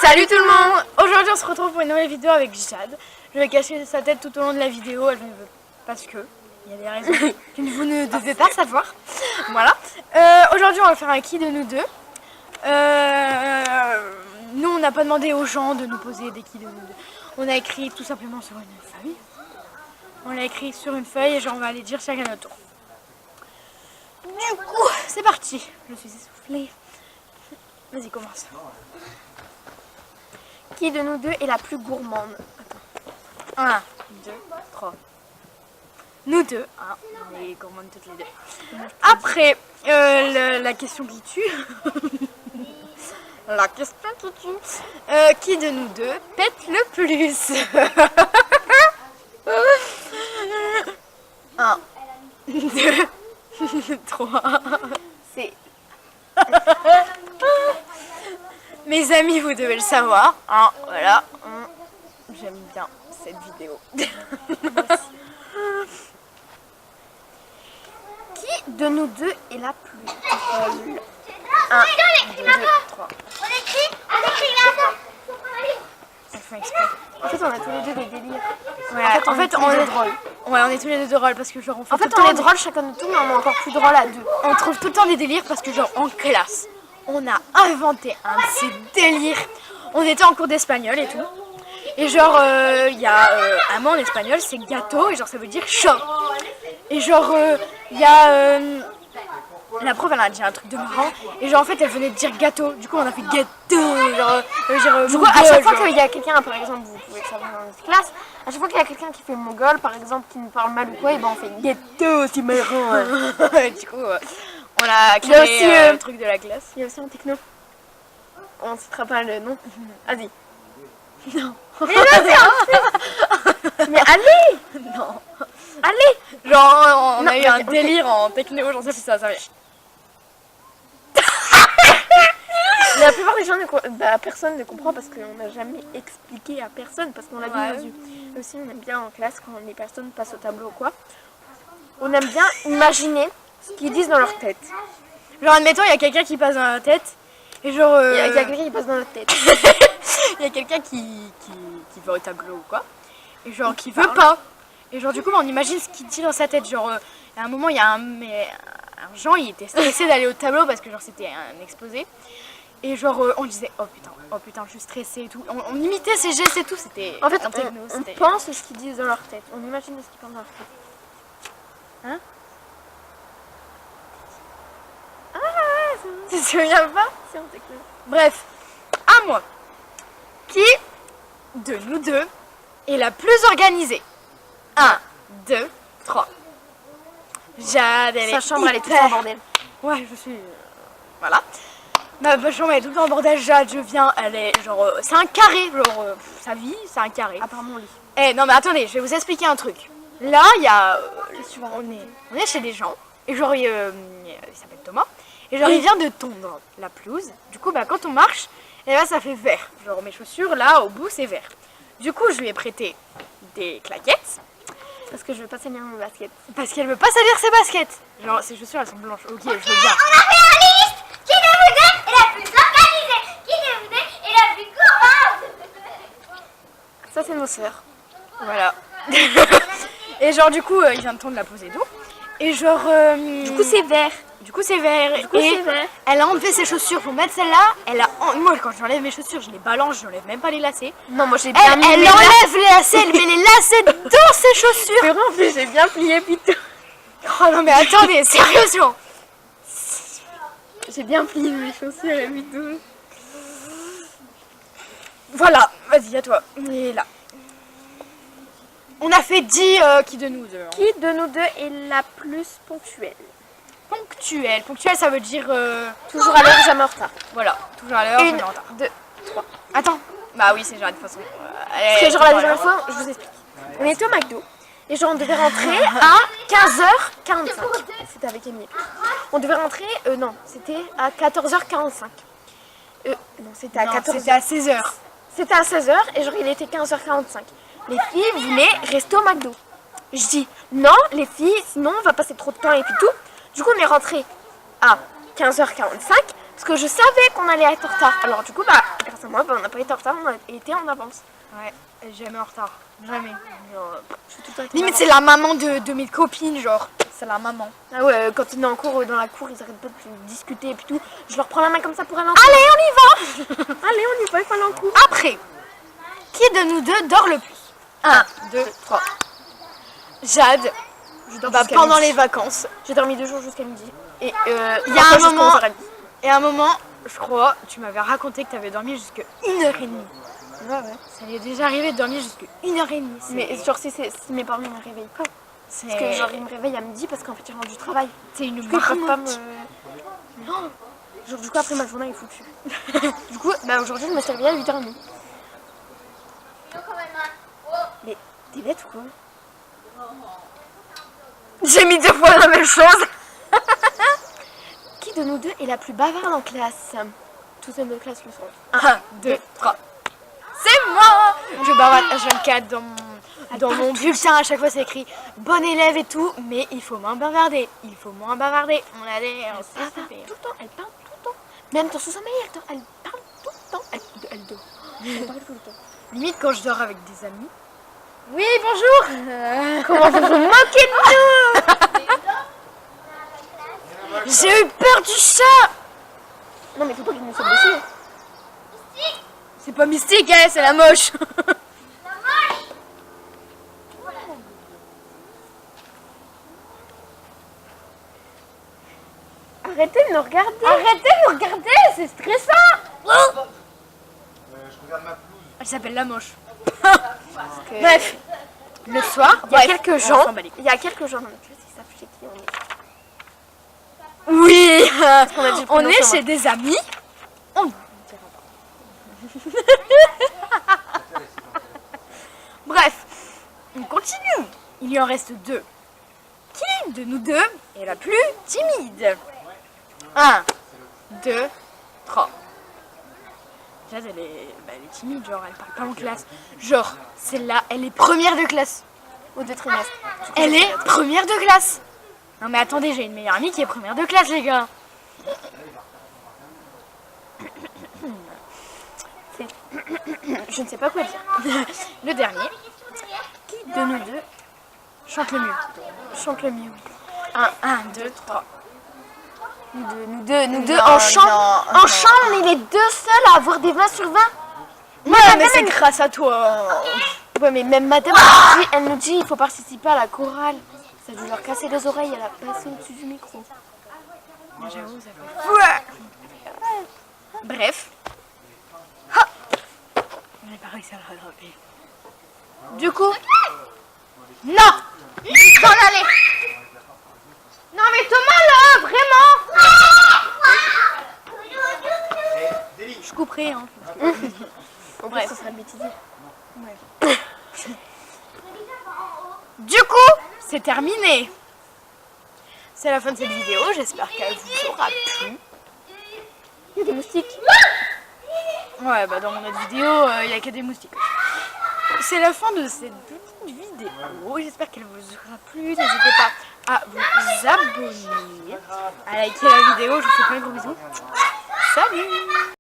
Salut tout le monde. Aujourd'hui on se retrouve pour une nouvelle vidéo avec Jade. Je vais cacher sa tête tout au long de la vidéo, elle ne veut parce que il y a des raisons que vous ne devez pas savoir. Voilà. Aujourd'hui on va faire un qui de nous deux. Nous on n'a pas demandé aux gens de nous poser des qui de nous deux. On a écrit tout simplement sur une feuille. On l'a écrit sur une feuille et genre on va aller dire chacun notre tour. Du coup, c'est parti. Je suis essoufflée. Vas-y, commence. Qui de nous deux est la plus gourmande? 1, 2, 3. Nous deux. Hein, on est gourmandes toutes les deux. Après, la question qui tue. La question qui tue. Qui de nous deux pète le plus? 1, 2, 3. C'est... Mes amis, vous devez le savoir. Hein, voilà. J'aime bien cette vidéo. Qui de nous deux est la plus drôle? 1, 2, 3. On écrit là. Ça fait exprès. En fait, on a tous les deux des délires. Ouais, En fait, on est drôles. Ouais, on est tous les deux drôles parce que genre on fait En fait, tout le on temps est drôles chacun de tout, mais on est encore plus drôles à deux. on trouve tout le temps des délires parce que genre en classe, on a inventé un de ces délires. On était en cours d'espagnol et tout. Et genre il y a un mot en espagnol, c'est gâteau et genre ça veut dire chat. Et genre il y a la prof elle a dit un truc de marrant et genre en fait elle venait de dire gâteau. Du coup on a fait gâteau genre Du coup, à chaque fois qu'il y a quelqu'un, par exemple, vous pouvez le savoir dans notre classe, à chaque fois qu'il y a quelqu'un qui fait mongol, par exemple, qui nous parle mal ou quoi, et ben on fait ghetto, c'est marrant. du coup on a Il y a créé aussi, le truc de la classe. Il y a aussi un techno. On ne citera pas le nom. Vas-y. Non. Mais allez. Non. Allez. Genre on Non, a eu mais un ok. délire en techno, j'en sais plus ça vient. La plupart des gens, personne ne comprend parce qu'on n'a jamais expliqué à personne, parce qu'on l'a vu Ouais. dans nos yeux. Et aussi, on aime bien en classe, quand les personnes passent au tableau ou quoi, on aime bien imaginer ce qu'ils disent dans leur tête. Genre admettons il y a quelqu'un qui passe dans la tête et genre Il y a quelqu'un qui passe dans notre tête. il y a quelqu'un qui va au tableau ou quoi et genre qui veut pas et genre du coup on imagine ce qu'il dit dans sa tête genre à un moment il y a un Jean il était stressé d'aller au tableau parce que genre c'était un exposé et genre on disait oh putain je suis stressée et tout on imitait ses gestes et tout c'était En fait, un techno, on c'était- pense ce qu'ils disent dans leur tête. On imagine ce qu'ils pensent dans leur tête. Hein? Tu te souviens pas? Si, on t'écoute. Bref, à moi. Qui de nous deux est la plus organisée? 1, 2, 3. Jade, elle Sa est chambre, elle est tout le hyper- temps en bordel. Ouais, je suis... voilà. Ma chambre, elle est tout le temps en bordel. Jade, je viens, elle est genre... c'est un carré, genre... sa vie, c'est un carré. À part mon lit. Eh, non mais attendez, je vais vous expliquer un truc. Là, il y a... on est chez des gens. Et genre, il s'appelle Thomas. Et genre, il vient de tondre la pelouse. Du coup, bah, quand on marche, et là, ça fait vert. Genre, mes chaussures, là, au bout, c'est vert. Du coup, je lui ai prêté des claquettes. Parce que je veux pas salir mes baskets. Parce qu'elle veut pas salir ses baskets. Genre, ses chaussures, elles sont blanches. Ok, je veux bien. On a fait la liste. Qui de vous deux est la plus organisée? Qui de vous deux est la plus gourmande? Ça, c'est nos sœurs. Voilà. Et genre, du coup, il vient de tondre la pelouse et tout. Et genre... Du coup, c'est vert. Du coup, c'est vert. Du coup, Et c'est vert. elle a enlevé ses chaussures pour mettre celle-là. Moi, quand j'enlève mes chaussures, je les balance, j'enlève même pas les lacets. Non, moi, j'ai bien Elle, mis elle mes lacets. enlève les lacets, elle met les lacets dans ses chaussures. C'est vrai, en plus, j'ai bien plié, putain. Oh non, mais attendez, sérieusement. J'ai bien plié mes chaussures, la putain. Voilà, vas-y, à toi. Et là. On a fait 10 qui de nous deux. Hein. Qui de nous deux est la plus ponctuelle? Ponctuel. Ponctuel, ça veut dire... Toujours à l'heure, jamais en retard. voilà, toujours à l'heure, Une, jamais en retard. 2, 3. Attends. Bah oui, c'est genre de toute façon. Parce que genre la dernière fois, je vous explique. On était au McDo et genre on devait rentrer à 15h45. C'était avec Emile. On devait rentrer, non, c'était à 14h45. Non, c'était à Non, 14h. c'était à 16h. C'était à 16h et genre il était 15h45. Les filles voulaient rester au McDo. Je dis non, les filles, sinon on va passer trop de temps et puis tout. Du coup, on est rentré à 15h45 Parce que je savais qu'on allait être en retard. Alors du coup, bah, grâce à moi, bah, on n'a pas été en retard, on a été en avance. Ouais, jamais en retard. Jamais. Je suis tout le temps été en Limite, avance. c'est la maman de mes copines, genre. C'est la maman. Ah ouais, quand on est en cours dans la cour, ils arrêtent pas de discuter et puis tout. Je leur prends la main comme ça pour aller en cours. Allez, on y va. Allez, on y va, il faut aller en cours. Après, qui de nous deux dort le plus 1, 2, 3. Jade, Je dors bah, jusqu'à pendant midi. les vacances. J'ai dormi 2 jours jusqu'à midi. Et Il y a un moment, et à un moment, je crois, tu m'avais raconté que tu avais dormi jusqu'à 1h30. Ouais, ouais. Ça lui est déjà arrivé de dormir jusqu'à 1h30. Mais genre, si mes parents ne me réveillent pas. c'est Parce que genre, ils me réveillent à midi parce qu'en fait, ils rentrent du travail. c'est une Du coup, ils peuvent pas me. marmotte. Non. Genre, du coup, après ma journée est foutue. Du coup, bah, aujourd'hui, je me suis réveillée à 8h30. Mais t'es bête ou quoi? J'ai mis 2 fois la même chose. Qui de nous deux est la plus bavarde en classe? Tous ceux de notre classe le sont. 1, 2, 3. C'est moi. Je bavarde H24 dans mon bulletin. À chaque fois, c'est écrit bon élève et tout, mais il faut moins bavarder. Il faut moins bavarder. On a des. Elle parle tout le temps, elle parle tout le temps. Même dans son sommeil, elle parle tout le temps. Elle dort. Elle parle tout le temps. Limite, quand je dors avec des amis. Oui, bonjour. Comment vous vous moquez de J'ai eu peur du chat. nous? Non, mais faut pas qu'il nous saute dessus. C'est pas mystique, hein, c'est la moche. Arrêtez de nous regarder. Arrêtez de me regarder, c'est stressant. Je regarde ma pelouse. Elle s'appelle la moche. Que- Bref, le soir, Il y a quelques gens. s'en bat les couilles. Il y a quelques gens dans notre classe qui savent chez qui on est. Oui, qu'on a dit le on prénom est sur chez des amis. On ne dira pas. Bref, on continue. Il y en reste 2. Qui de nous deux est la plus timide 1, 2, 3. Jade, elle est timide, genre elle parle pas en classe. Genre, celle-là, elle est première de classe. Au 2 trimestres. Elle est première de classe. Non mais attendez, j'ai une meilleure amie qui est première de classe, les gars. Je ne sais pas quoi dire. Le dernier, qui de nous deux chante le mieux Chante le mieux. 1, 2, 3. Nous deux Non, en chant. non, En chant, on est les deux seuls à avoir des 20 sur 20. Ouais, mais c'est grâce à toi. Ouais, mais même madame, elle nous dit il faut participer à la chorale. Ça a dû leur casser les oreilles, elle a passé au-dessus du micro. J'avoue, ça fait... Ouais. Bref. Ha. On n'a pas réussi à le rattraper. Du coup... Non. S'en aller. Non mais Thomas là, vraiment. Je couperai, hein. En Bref. plus, ce sera bêtisier. Du coup, c'est terminé. C'est la fin de cette vidéo. J'espère qu'elle vous aura plu. Il y a des moustiques. Ouais, bah dans mon autre vidéo, il n'y a que des moustiques. C'est la fin de cette petite vidéo. J'espère qu'elle vous aura plu. N'hésitez pas à vous abonner, à liker la vidéo. Je vous fais plein de gros bisous. Salut!